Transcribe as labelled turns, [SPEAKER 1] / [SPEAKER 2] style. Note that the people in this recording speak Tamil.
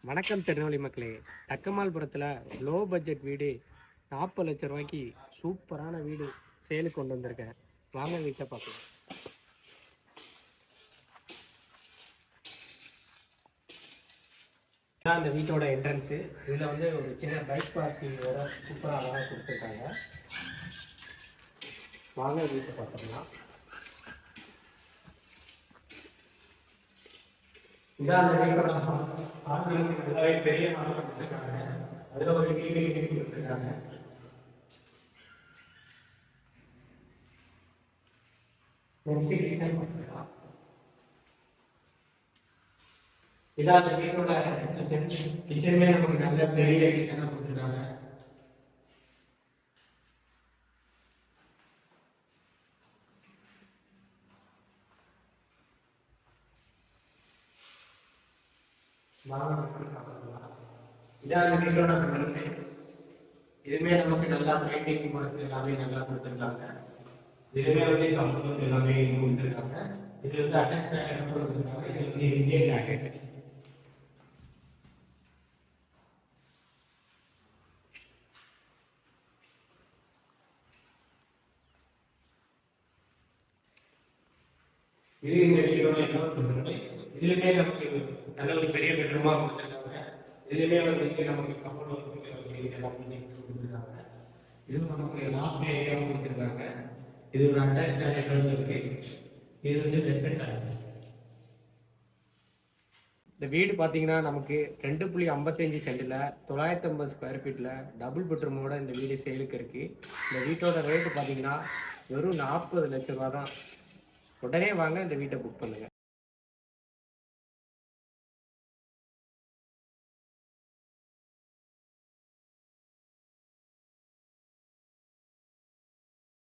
[SPEAKER 1] வணக்கம் திருநெல்வேலி மக்களே. தக்கமால்புரத்தில் லோ பட்ஜெட் வீடு 40 லட்சம் ரூபாய்க்கு சூப்பரான வீடு சேலுக்கு கொண்டு வந்திருக்கேன். வாங்க வீட்டை பார்க்கலாம். இதான் அந்த வீட்டோட என்ட்ரன்ஸு. இதில் வந்து ஒரு சின்ன பைக் பார்க்கிங்கோட சூப்பராக அழகாக கொடுத்துருக்காங்க. வாங்க வீட்டை பார்த்துக்கலாம். இதான் அந்த வீட்டோட நல்லாவே பெரிய மாடல் கொடுத்துருக்காங்க. அதில் ஒரு டிவி கொடுத்துருக்காங்க. இதான் அந்த வீட்டோட கிச்சன். கிச்சனுமே நமக்கு நல்ல பெரிய கிச்சனாக கொடுத்துருக்காங்க. இதான் அந்த வீட்டோட இதுவுமே நமக்கு நல்லா பெயிண்டிங் கொடுத்து எல்லாமே நல்லா கொடுத்துருக்காங்க. இதுவுமே வந்து கம்ப்யூட்டர் எல்லாமே கொடுத்துருக்காங்க. இது வந்து அட்டாச் டாய்லெட் கொடுத்துருக்காங்க. இது வந்து இந்தியன் டாய்லெட். இது இந்த வீட்டோட இன்னொரு கொடுத்துருக்காங்க. இதுலுமே நமக்கு நல்ல ஒரு பெரிய பெட்ரூமா கொடுத்துருக்காங்க. இதுலுமே வந்து நமக்கு கம்ஃபர்டபுள் கொடுத்துருக்காங்க. இது நமக்கு லாஃப்ட் ஏரியாவும் கொடுத்துருக்காங்க. இது ஒரு அட்டாச் டாய்லெட் இருக்கு. இது வந்து வெஸ்டர்ன் டாய்லெட். இந்த வீடு பார்த்தீங்கன்னா நமக்கு 2.55 சென்டில் 950 ஸ்கொயர் ஃபீட்டில் டபுள் பெட்ரூமோட இந்த வீடு சேலுக்கு இருக்குது. இந்த வீட்டோட ரேட்டு பார்த்தீங்கன்னா வெறும் 40 லட்ச ரூபா தான். உடனே வாங்க இந்த வீட்டை புக் பண்ணுங்கள்.